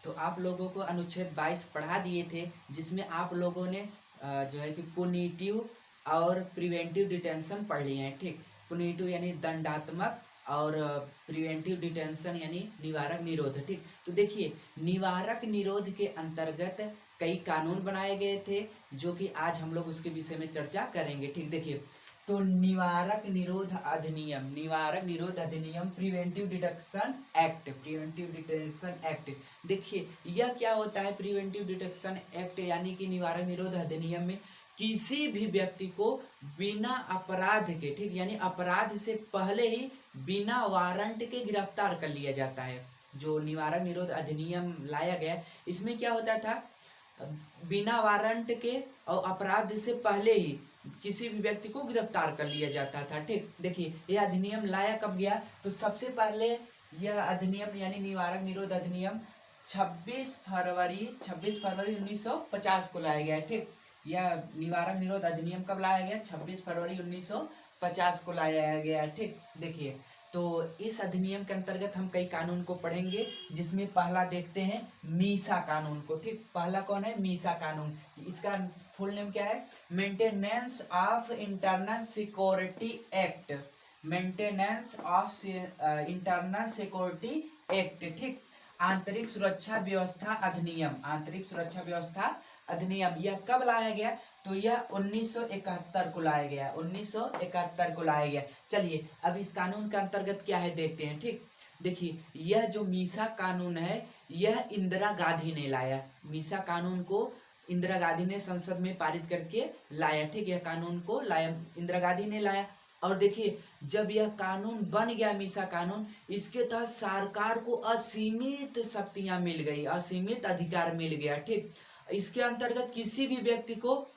तो आप लोगों को अनुच्छेद 22 पढ़ा दिए थे, जिसमें आप लोगों ने जो है कि पुनिटिव और प्रिवेंटिव डिटेंशन पढ़ लिए हैं। ठीक, पुनिटिव यानी दंडात्मक और प्रिवेंटिव डिटेंशन यानी निवारक निरोध। ठीक, तो देखिए निवारक निरोध के अंतर्गत कई कानून बनाए गए थे, जो कि आज हम लोग उसके विषय में चर्चा करेंगे। ठीक, देखिए तो निवारक निरोध अधिनियम preventive detection act, preventive detection act. देखिए यह क्या होता है, प्रिवेंटिव डिटेक्शन एक्ट यानी कि निवारक निरोध अधिनियम में किसी भी व्यक्ति को बिना अपराध के, ठीक, यानी अपराध से पहले ही बिना वारंट के गिरफ्तार कर लिया जाता है। जो निवारक निरोध अधिनियम लाया गया, इसमें क्या होता था, बिना वारंट के और अपराध से पहले ही किसी भी व्यक्ति को गिरफ्तार कर लिया जाता था। ठीक, देखिए यह अधिनियम लाया कब गया, तो सबसे पहले यह अधिनियम यानी निवारक निरोध अधिनियम 26 फरवरी 1950 को लाया गया। ठीक, यह निवारक निरोध अधिनियम कब लाया गया, 26 फरवरी 1950 को लाया गया। ठीक, देखिए तो इस अधिनियम के अंतर्गत हम कई कानून को पढ़ेंगे, जिसमें पहला देखते हैं मीसा कानून को। ठीक, पहला कौन है, मीसा कानून। इसका फुल नेम क्या है, maintenance of internal security act, maintenance of internal security act. ठीक, आंतरिक सुरक्षा व्यवस्था अधिनियम, आंतरिक सुरक्षा व्यवस्था अधिनियम, यह कब लाया गया, तो यह 1971 को लाया गया, 1971 को लाया गया। चलिए अब इस कानून के अंतर्गत क्या है देखते हैं। ठीक, देखिए यह जो मीसा कानून है, यह इंदिरा गांधी ने लाया। मीसा कानून को इंदिरा गांधी ने संसद में पारित करके लाया। ठीक, यह कानून को लाया इंदिरा गांधी ने लाया। और देखिए जब यह कानून बन गया मीसा कानून, इसके तहत सरकार को असीमित शक्तियां मिल गई, असीमित अधिकार मिल गया। ठीक, इसके अंतर्गत किसी भी व्यक्ति को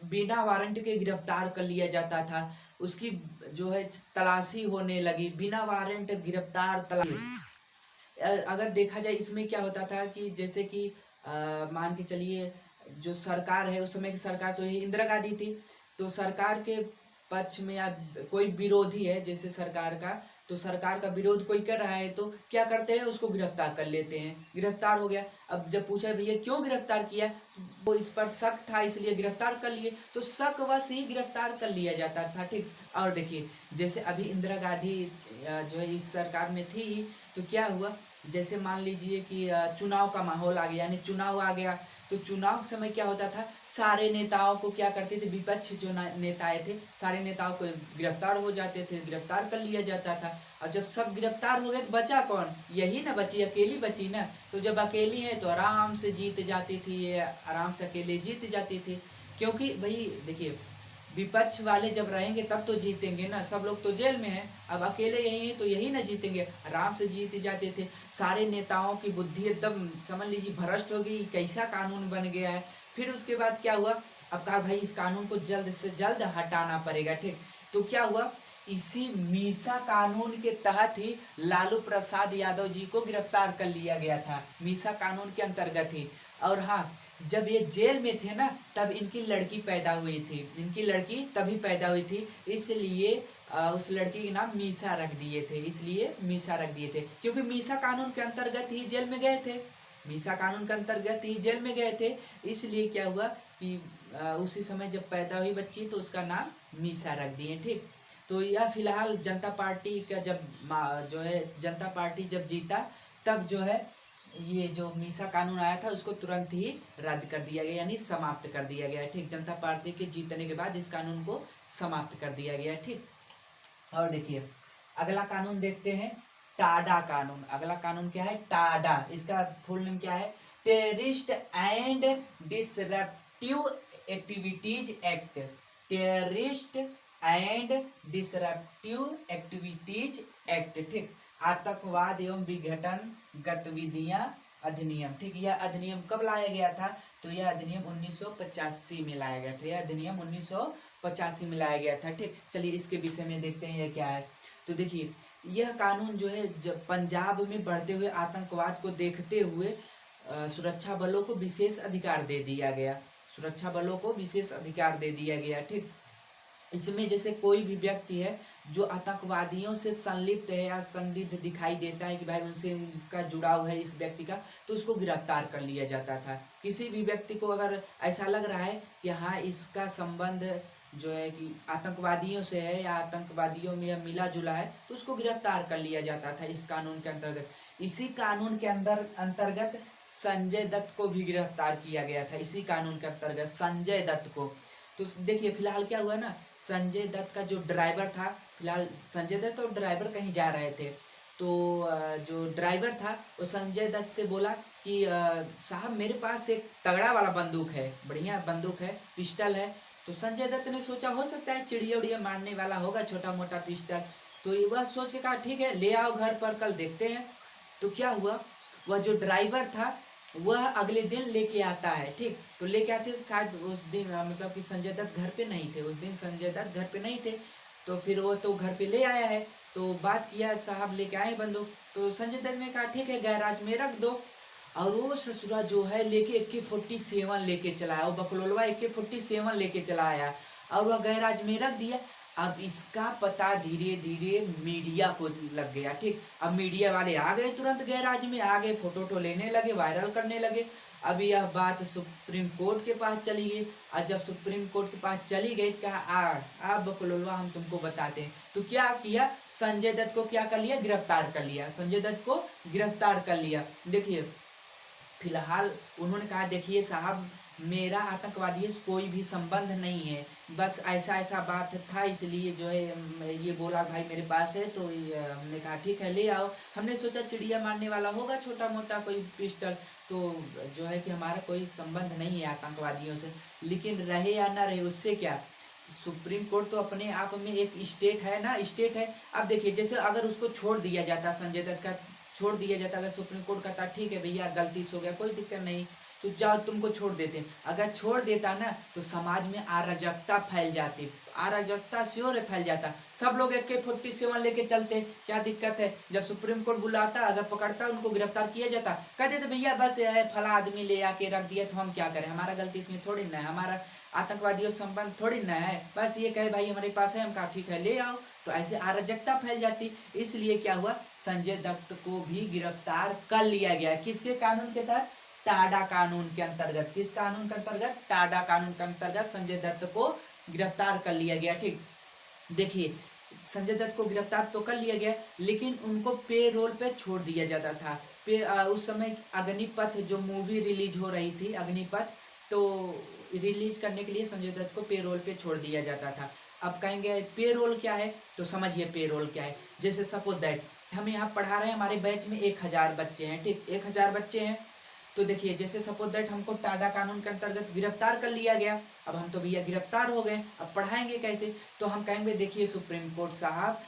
बिना वारंट के गिरफ्तार कर लिया जाता था, उसकी जो है तलाशी होने लगी, बिना वारंट गिरफ्तार तलाशी। अगर देखा जाए इसमें क्या होता था कि जैसे कि मान के चलिए जो सरकार है, उस समय की सरकार तो ये इंदिरा गांधी थी, तो सरकार के पक्ष में या कोई विरोधी है जैसे सरकार का, तो सरकार का विरोध कोई कर रहा है तो क्या करते हैं, उसको गिरफ्तार कर लेते हैं। गिरफ्तार हो गया, अब जब पूछा भैया क्यों गिरफ्तार किया, वो इस पर शक था इसलिए गिरफ्तार कर लिए, तो शक वश ही गिरफ्तार कर लिया जाता था। ठीक, और देखिए जैसे अभी इंदिरा गांधी जो है इस सरकार में थी, तो क्या हुआ, जैसे मान लीजिए कि चुनाव का माहौल आ गया, यानी चुनाव आ गया, तो चुनाव के समय क्या होता था, सारे नेताओं को क्या करते थे, विपक्ष जो नेताएं थे, सारे नेताओं को गिरफ्तार हो जाते थे, गिरफ्तार कर लिया जाता था। और जब सब गिरफ्तार हो गए तो बचा कौन, यही ना बची, अकेली बची ना। तो जब अकेली है तो आराम से जीत जाती थी, ये आराम से अकेले जीत जाती थी, क्योंकि भाई देखिए विपक्ष वाले जब रहेंगे तब तो जीतेंगे ना, सब लोग तो जेल में हैं, अब अकेले यही हैं तो यही ना जीतेंगे, आराम से जीत जाते थे। सारे नेताओं की बुद्धि एकदम समझ लीजिए भ्रष्ट हो गई, कैसा कानून बन गया है। फिर उसके बाद क्या हुआ, अब कहा भाई इस कानून को जल्द से जल्द हटाना पड़ेगा। ठीक, तो क्या हुआ, इसी मीसा कानून के तहत ही लालू प्रसाद यादव जी को गिरफ्तार कर लिया गया था, मीसा कानून के अंतर्गत ही। और हाँ, जब ये जेल में थे ना, तब इनकी लड़की पैदा हुई थी, इनकी लड़की तभी पैदा हुई थी, इसलिए उस लड़की के नाम मीसा रख दिए थे, इसलिए मीसा रख दिए थे, क्योंकि मीसा कानून के अंतर्गत ही जेल में गए थे, मीसा कानून के अंतर्गत ही जेल में गए थे। इसलिए क्या हुआ कि उसी समय जब पैदा हुई बच्ची तो उसका नाम मीसा रख दिए। ठीक, तो यह फिलहाल जनता पार्टी का जब जो है जनता पार्टी जब जीता, तब जो है ये जो मीसा कानून आया था उसको तुरंत ही रद्द कर दिया गया, यानी समाप्त कर दिया गया। ठीक, जनता पार्टी के जीतने के बाद इस कानून को समाप्त कर दिया गया। ठीक, और देखिए अगला कानून देखते हैं, टाडा कानून। अगला कानून क्या है, टाडा, इसका फुल नेम क्या है, terrorist and disruptive activities act, terrorist and disruptive activities act. ठीक, आतंकवाद एवं विघटन गतिविधियां अधिनियम। ठीक, यह अधिनियम कब लाया गया था, तो यह अधिनियम 1985 में लाया गया था, यह अधिनियम 1985 में लाया गया था। ठीक, चलिए इसके विषय में देखते हैं यह क्या है। तो देखिए यह कानून जो है जब पंजाब में बढ़ते हुए आतंकवाद को देखते हुए सुरक्षा बलों को विशेष अधिकार दे दिया गया, सुरक्षा बलों को विशेष अधिकार दे दिया गया। ठीक, इसमें जैसे कोई भी व्यक्ति है जो आतंकवादियों से संलिप्त है या संदिग्ध दिखाई देता है कि भाई उनसे इसका जुड़ाव है इस व्यक्ति का, तो उसको गिरफ्तार कर लिया जाता था। किसी भी व्यक्ति को अगर ऐसा लग रहा है कि हाँ इसका संबंध जो है कि आतंकवादियों से है या आतंकवादियों में यह मिला जुला है, तो उसको गिरफ्तार कर लिया जाता था इस कानून के अंतर्गत। इसी कानून के अंतर्गत संजय दत्त को भी गिरफ्तार किया गया था, इसी कानून के अंतर्गत संजय दत्त को। तो देखिए फिलहाल क्या हुआ ना, संजय दत्त का जो ड्राइवर था, फिलहाल संजय दत्त और ड्राइवर कहीं जा रहे थे, तो जो ड्राइवर था वो संजय दत्त से बोला कि साहब मेरे पास एक तगड़ा वाला बंदूक है, बढ़िया बंदूक है, पिस्टल है। तो संजय दत्त ने सोचा हो सकता है चिड़िया उड़िया मारने वाला होगा, छोटा मोटा पिस्टल। तो ये वह सोच के कहा ठीक है ले आओ घर पर, कल देखते हैं। तो क्या हुआ, वह जो ड्राइवर था वह अगले दिन लेके आता है, ठीक। तो लेके आते शायद उस दिन मतलब कि संजय दत्त घर पे नहीं थे, उस दिन संजय दत्त घर पे नहीं थे। तो फिर वो तो घर पे ले आया है, तो बात किया साहब लेके आए बंदूक। तो संजय दत्त ने कहा ठीक है गैराज में रख दो। और वो ससुरा जो है लेके AK-47 लेके चला आया, वो बकलोलवा AK-47 लेके चला आया और वह गैराज में रख दिया। अब इसका पता धीरे धीरे मीडिया को लग गया, ठीक। अब मीडिया वाले आ गए, तुरंत गैराज में आ गए, फोटो लेने लगे, वायरल करने लगे। अब यह बात सुप्रीम कोर्ट के पास चली गई। और जब सुप्रीम कोर्ट के पास चली गई, कहा आ बकलोलवा हम तुमको बताते हैं। तो क्या किया, संजय दत्त को क्या कर लिया, गिरफ्तार कर लिया, संजय दत्त को गिरफ्तार कर लिया। देखिए फिलहाल उन्होंने कहा देखिए साहब मेरा आतंकवादियों से कोई भी संबंध नहीं है, बस ऐसा ऐसा बात था इसलिए जो है ये बोला भाई मेरे पास है। तो हमने कहा ठीक है ले आओ। हमने सोचा चिड़िया मारने वाला होगा छोटा मोटा कोई पिस्टल, तो जो है कि हमारा कोई संबंध नहीं है आतंकवादियों से। लेकिन रहे या ना रहे उससे क्या, सुप्रीम कोर्ट तो अपने आप में एक स्टेट है ना, स्टेट है। अब देखिए जैसे अगर उसको छोड़ दिया जाता, संजय दत्त का छोड़ दिया जाता, अगर सुप्रीम कोर्ट कहता ठीक है भैया गलती से हो गया कोई दिक्कत नहीं, तो जाओ तुमको छोड़ देते। अगर छोड़ देता ना तो समाज में अराजकता फैल जाती, अराजकता श्योर फैल जाता, सब लोग AK-47 लेके चलते, क्या दिक्कत है। जब सुप्रीम कोर्ट बुलाता, अगर पकड़ता उनको गिरफ्तार किया जाता, कह देते भैया बस फला आदमी ले आके रख दिया तो हम क्या करें, हमारा गलती इसमें थोड़ी ना है, हमारा आतंकवादियों से संबंध थोड़ी ना है, बस ये कहे भाई हमारे पास है, हम कहा ठीक है ले आओ। तो ऐसे अराजकता फैल जाती। इसलिए क्या हुआ, संजय दत्त को भी गिरफ्तार कर लिया गया, किसके कानून के तहत, टाडा कानून के अंतर्गत। किस कानून के अंतर्गत, टाडा कानून के अंतर्गत संजय दत्त को गिरफ्तार कर लिया गया, ठीक। देखिए संजय दत्त को गिरफ्तार तो कर लिया गया, लेकिन उनको पे रोल पे छोड़ दिया जाता था। उस समय अग्निपथ जो मूवी रिलीज हो रही थी, अग्निपथ, तो रिलीज करने के लिए संजय दत्त को पे रोल पे छोड़ दिया जाता था। अब कहेंगे पे रोल क्या है, तो समझिए पे रोल क्या है। जैसे सपोज दैट हम यहाँ पढ़ा रहे हैं, हमारे बैच में 1000 बच्चे हैं, ठीक, 1000 बच्चे हैं। तो देखिए जैसे सपोज दैट हमको टाडा कानून के अंतर्गत गिरफ्तार कर लिया गया। अब हम तो भैया गिरफ्तार हो गए, अब पढ़ाएंगे कैसे, तो हम कहेंगे देखिए सुप्रीम कोर्ट साहब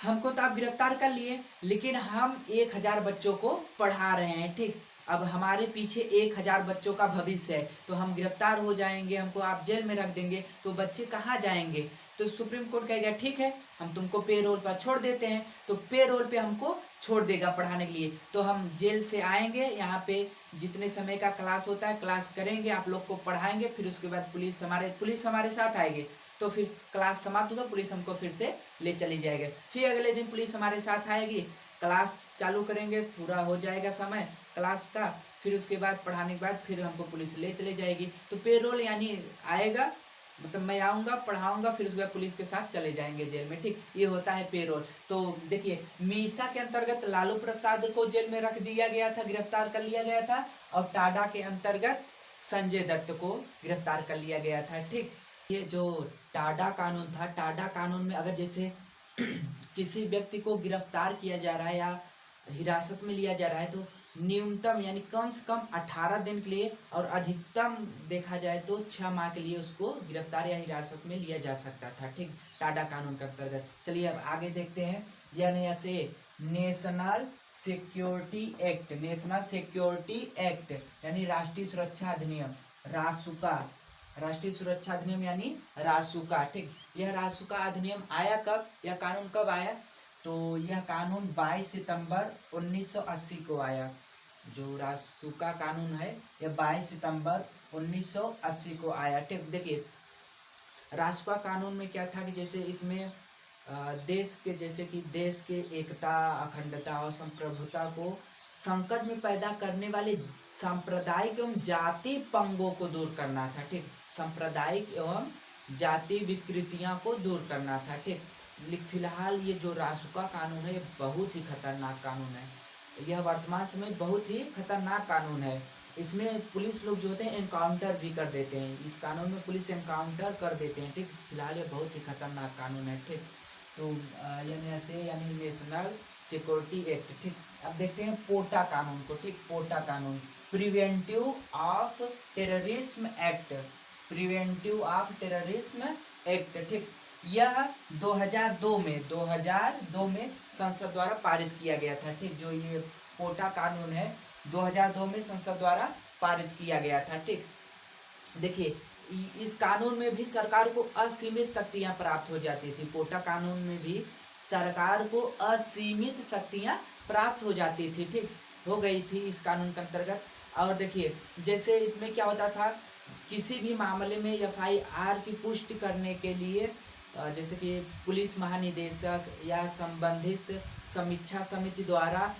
हमको तो आप गिरफ्तार कर लिए, लेकिन हम 1000 बच्चों को पढ़ा रहे हैं, ठीक। अब हमारे पीछे 1000 बच्चों का भविष्य है, तो हम गिरफ्तार हो जाएंगे, हमको आप जेल में रख देंगे, तो बच्चे कहाँ जाएंगे। तो सुप्रीम कोर्ट कहेगा ठीक है हम तुमको पे रोल पर छोड़ देते हैं। तो पे रोल पे हमको छोड़ देगा पढ़ाने के लिए, तो हम जेल से आएंगे, यहाँ पे जितने समय का क्लास होता है क्लास करेंगे, आप लोग को पढ़ाएंगे, फिर उसके बाद पुलिस हमारे साथ आएगी। तो फिर क्लास समाप्त होगा, पुलिस हमको फिर से ले चली जाएगी। फिर अगले दिन पुलिस हमारे साथ आएगी, क्लास चालू करेंगे, पूरा हो जाएगा समय क्लास का, फिर उसके बाद पढ़ाने के बाद फिर हमको पुलिस ले चले जाएगी। तो पे रोल यानी आएगा, मतलब मैं आऊँगा पढ़ाऊँगा, फिर उसके बाद पुलिस के साथ चले जाएंगे जेल में, ठीक। ये होता है पे रोल। तो देखिए मीसा के अंतर्गत लालू प्रसाद को जेल में रख दिया गया था, गिरफ्तार कर लिया गया था, और टाडा के अंतर्गत संजय दत्त को गिरफ्तार कर लिया गया था, ठीक। ये जो टाडा कानून था, टाडा कानून में अगर जैसे किसी व्यक्ति को गिरफ्तार किया जा रहा है या हिरासत में लिया जा रहा है, तो न्यूनतम यानी कम से कम 18 दिन के लिए और अधिकतम देखा जाए तो 6 माह के लिए उसको गिरफ्तार या हिरासत में लिया जा सकता था, ठीक, टाडा कानून के अंतर्गत। चलिए अब आगे देखते हैं, यानी ऐसे national security act, national security act यानी राष्ट्रीय सुरक्षा अधिनियम, रासुका, राष्ट्रीय सुरक्षा अधिनियम यानी रासुका, ठीक। यह रासुका अधिनियम आया कब, यह कानून कब आया, तो यह कानून 22 सितंबर 1980 को आया। जो रासुका कानून है यह 22 सितंबर 1980 को आया, ठीक। देखिए रासुका कानून में क्या था कि जैसे इसमें देश के जैसे कि देश के एकता, अखंडता और संप्रभुता को संकट में पैदा करने वाले सांप्रदायिक एवं जाति पंगों को दूर करना था। ठीक, सांप्रदायिक एवं जाति विकृतियां को दूर करना था। ठीक, फिलहाल ये जो रासुका कानून है ये बहुत ही खतरनाक कानून है। यह वर्तमान समय बहुत ही खतरनाक कानून है। इसमें पुलिस लोग जो होते हैं एनकाउंटर भी कर देते हैं। इस कानून में पुलिस एनकाउंटर कर देते हैं। ठीक, फिलहाल ये बहुत ही खतरनाक कानून है। ठीक, तो यानी नेशनल सिक्योरिटी एक्ट। ठीक, अब देखते हैं पोटा कानून को। ठीक, पोटा कानून preventive of terrorism act, preventive of terrorism act. ठीक, यह 2002 में संसद द्वारा पारित किया गया था। ठीक, जो ये पोटा कानून है 2002 में संसद द्वारा पारित किया गया था। ठीक, देखिए इस कानून में भी सरकार को असीमित शक्तियां प्राप्त हो जाती थी। पोटा कानून में भी सरकार को असीमित शक्तियां प्राप्त हो जाती थी। ठीक, हो गई थी इस कानून के अंतर्गत। और देखिए जैसे इसमें क्या होता था, किसी भी मामले में FIR की पुष्टि करने के लिए जैसे कि पुलिस महानिदेशक या संबंधित समीक्षा समिति द्वारा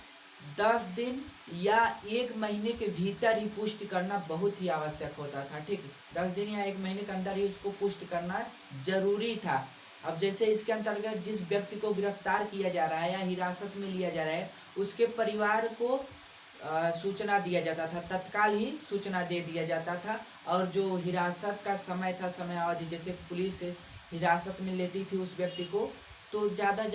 10 दिन या 1 महीने के भीतर ही पुष्टि करना बहुत ही आवश्यक होता था। ठीक, 10 दिन या 1 महीने के अंदर ही उसको पुष्टि करना जरूरी था। अब जैसे इसके अंतर्गत जिस व्यक्ति को गिरफ्तार किया जा रहा है या हिरासत में लिया जा रहा है उसके परिवार को सूचना दिया जाता था, तत्काल ही सूचना दे दिया जाता था। और जो हिरासत का समय था, समय अवधि, जैसे पुलिस हिरासत में लेती थी उस व्यक्ति को तो ज़्यादा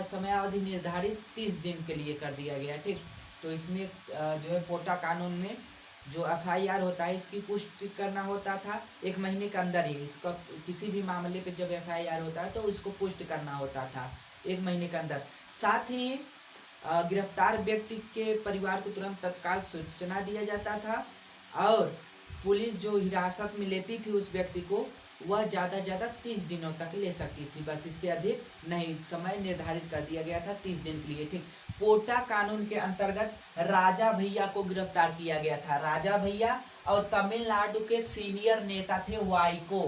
समय अवधि निर्धारित 30 दिन के लिए कर दिया गया। ठीक, तो इसमें जो है पोटा कानून में जो FIR होता है इसकी पुष्टि करना होता था 1 महीने के अंदर ही। इसका किसी भी मामले पे जब FIR होता है तो इसको पुष्टि करना होता था 1 महीने के अंदर। साथ ही गिरफ्तार व्यक्ति के परिवार को तुरंत तत्काल सूचना दिया जाता था। और पुलिस जो हिरासत में लेती थी उस व्यक्ति को वह ज़्यादा 30 दिनों तक ले सकती थी, बस इससे अधिक नहीं। समय निर्धारित कर दिया गया था 30 दिन के लिए। ठीक, पोटा कानून के अंतर्गत राजा भैया को गिरफ्तार किया गया था। राजा भैया और तमिलनाडु के सीनियर नेता थे वाइको,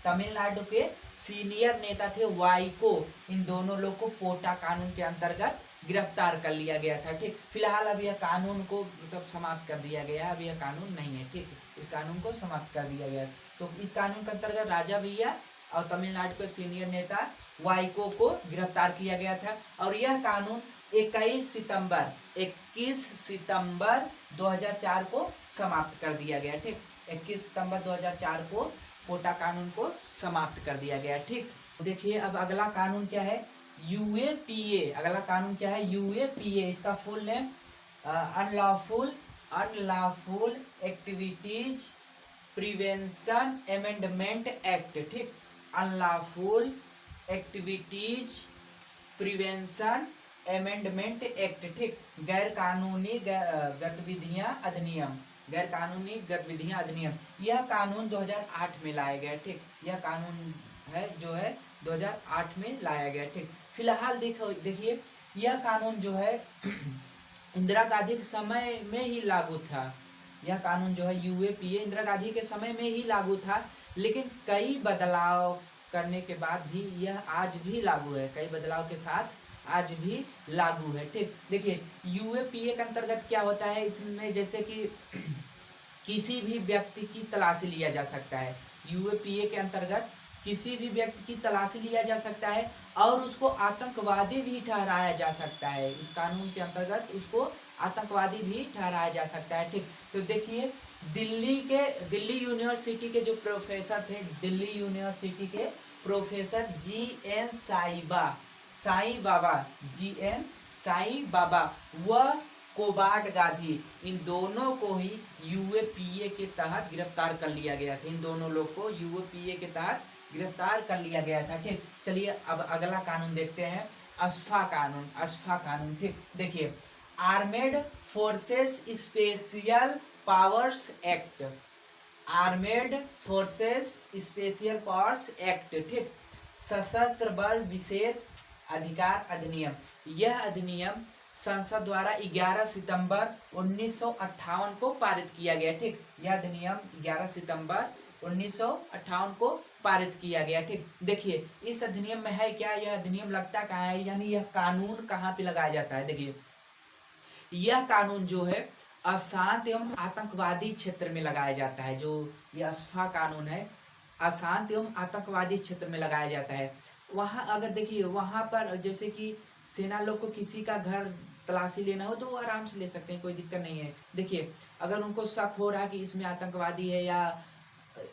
तमिलनाडु के सीनियर नेता थे वाइको। इन दोनों लोग को पोटा कानून के अंतर्गत गिरफ्तार कर लिया गया था। ठीक, फिलहाल अब यह कानून को मतलब समाप्त कर दिया गया है, अब यह कानून नहीं है। ठीक, इस कानून को समाप्त कर दिया गया। तो इस कानून के अंतर्गत राजा भैया और तमिलनाडु के सीनियर नेता वाइको को गिरफ्तार किया गया था। और यह कानून 21 सितंबर 2004 को समाप्त कर दिया गया। ठीक, 21 सितंबर 2004 को पोटा कानून को समाप्त कर दिया गया। ठीक, देखिए अब अगला कानून क्या है, UAPA। अगला कानून क्या है, UAPA। इसका full name unlawful activities prevention amendment act. ठीक, unlawful activities prevention amendment act. ठीक, गैर कानूनी गतिविधियां अधिनियम, गैर कानूनी गतिविधियां अधिनियम। यह कानून 2008 में लाया गया। ठीक, यह कानून है जो है 2008 में लाया गया। ठीक, फिलहाल देखिए यह कानून जो है इंदिरा गांधी के समय में ही लागू था। यह कानून जो है UAPA इंदिरा गांधी के समय में ही लागू था, लेकिन कई बदलाव करने के बाद भी यह आज भी लागू है। कई बदलाव के साथ आज भी लागू है। ठीक, देखिए UAPA के अंतर्गत क्या होता है, इसमें जैसे कि किसी भी व्यक्ति की तलाशी लिया जा सकता है। UAPA के अंतर्गत किसी भी व्यक्ति की तलाशी लिया जा सकता है और उसको आतंकवादी भी ठहराया जा सकता है। इस कानून के अंतर्गत उसको आतंकवादी भी ठहराया जा सकता है। ठीक, तो देखिए दिल्ली यूनिवर्सिटी के जो प्रोफेसर थे, दिल्ली यूनिवर्सिटी के प्रोफेसर GN साई बाबा व कोबाड गांधी, इन दोनों को ही UAPA के तहत गिरफ्तार कर लिया गया था। इन दोनों लोग को UAPA के तहत गिरफ्तार कर लिया गया था। ठीक, चलिए अब अगला कानून देखते हैं, अस्फा कानून। ठीक, देखिए armed forces special powers act, armed forces special powers act. ठीक, सशस्त्र बल विशेष अधिकार अधिनियम। यह अधिनियम संसद द्वारा 11 सितंबर 1958 को पारित किया गया। ठीक, यह अधिनियम 11 सितंबर 1958 को पारित किया गया। ठीक, देखिए इस अधिनियम में है क्या, यह अधिनियम लगता कहाँ है, यानी यह कानून कहाँ पे लगाया जाता है। देखिए यह कानून जो है अशांत एवं आतंकवादी क्षेत्र में लगाया जाता है। जो यह अस्फा कानून है अशांत एवं आतंकवादी क्षेत्र में लगाया जाता है। वहाँ अगर देखिए वहाँ पर जैसे कि सेना लोग को किसी का घर तलाशी लेना हो तो वो आराम से ले सकते हैं, कोई दिक्कत नहीं है। देखिए अगर उनको शक हो रहा है कि इसमें आतंकवादी है या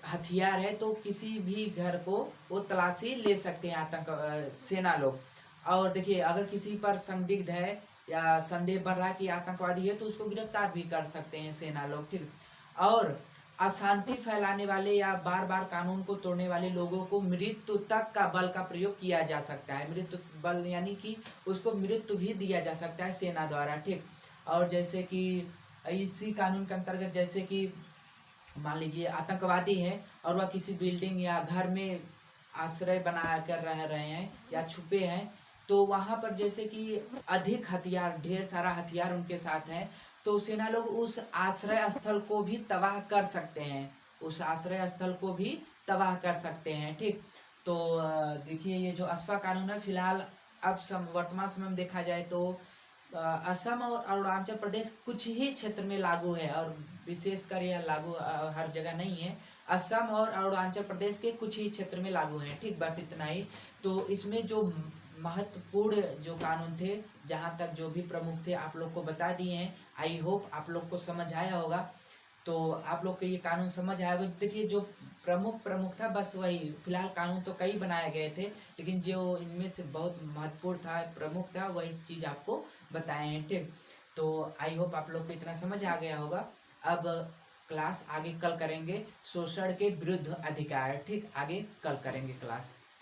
हथियार है तो किसी भी घर को वो तलाशी ले सकते हैं सेना लोग। और देखिए अगर किसी पर संदिग्ध है या संदेह बढ़ रहा है कि आतंकवादी है तो उसको गिरफ्तार भी कर सकते हैं सेना लोग। ठीक, और अशांति फैलाने वाले या बार बार कानून को तोड़ने वाले लोगों को मृत्यु तक का बल का प्रयोग किया जा सकता है। मृत्यु बल यानी कि उसको मृत्यु भी दिया जा सकता है सेना द्वारा। ठीक, और जैसे कि इसी कानून के अंतर्गत जैसे कि मान लीजिए आतंकवादी है और वह किसी बिल्डिंग या घर में आश्रय बना कर रह रहे हैं या छुपे हैं, तो वहां पर जैसे कि अधिक हथियार, ढेर सारा हथियार उनके साथ है, तो सेना लोग उस आश्रय स्थल को भी तबाह कर सकते हैं, उस आश्रय स्थल को भी तबाह कर सकते हैं। ठीक, तो देखिए ये जो अस्पा कानून है फिलहाल अब वर्तमान समय में देखा जाए तो असम और अरुणाचल प्रदेश कुछ ही क्षेत्र में लागू है और विशेषकर यह लागू हर जगह नहीं है। असम और अरुणाचल प्रदेश के कुछ ही क्षेत्र में लागू है। ठीक, बस इतना ही। तो इसमें जो महत्वपूर्ण जो कानून थे, जहाँ तक जो भी प्रमुख थे आप लोग को बता दिए हैं। आई होप आप लोग को समझ आया होगा। तो आप लोग को ये कानून समझ आएगा। देखिए जो प्रमुख था बस वही, फिलहाल कानून तो कई बनाए गए थे लेकिन जो इनमें से बहुत महत्वपूर्ण था, प्रमुख था, वही चीज़ आपको बताए हैं। ठीक, तो आई होप आप लोग को इतना समझ आ गया होगा। अब क्लास आगे कल करेंगे शोषण के विरुद्ध अधिकार। ठीक, आगे कल करेंगे क्लास।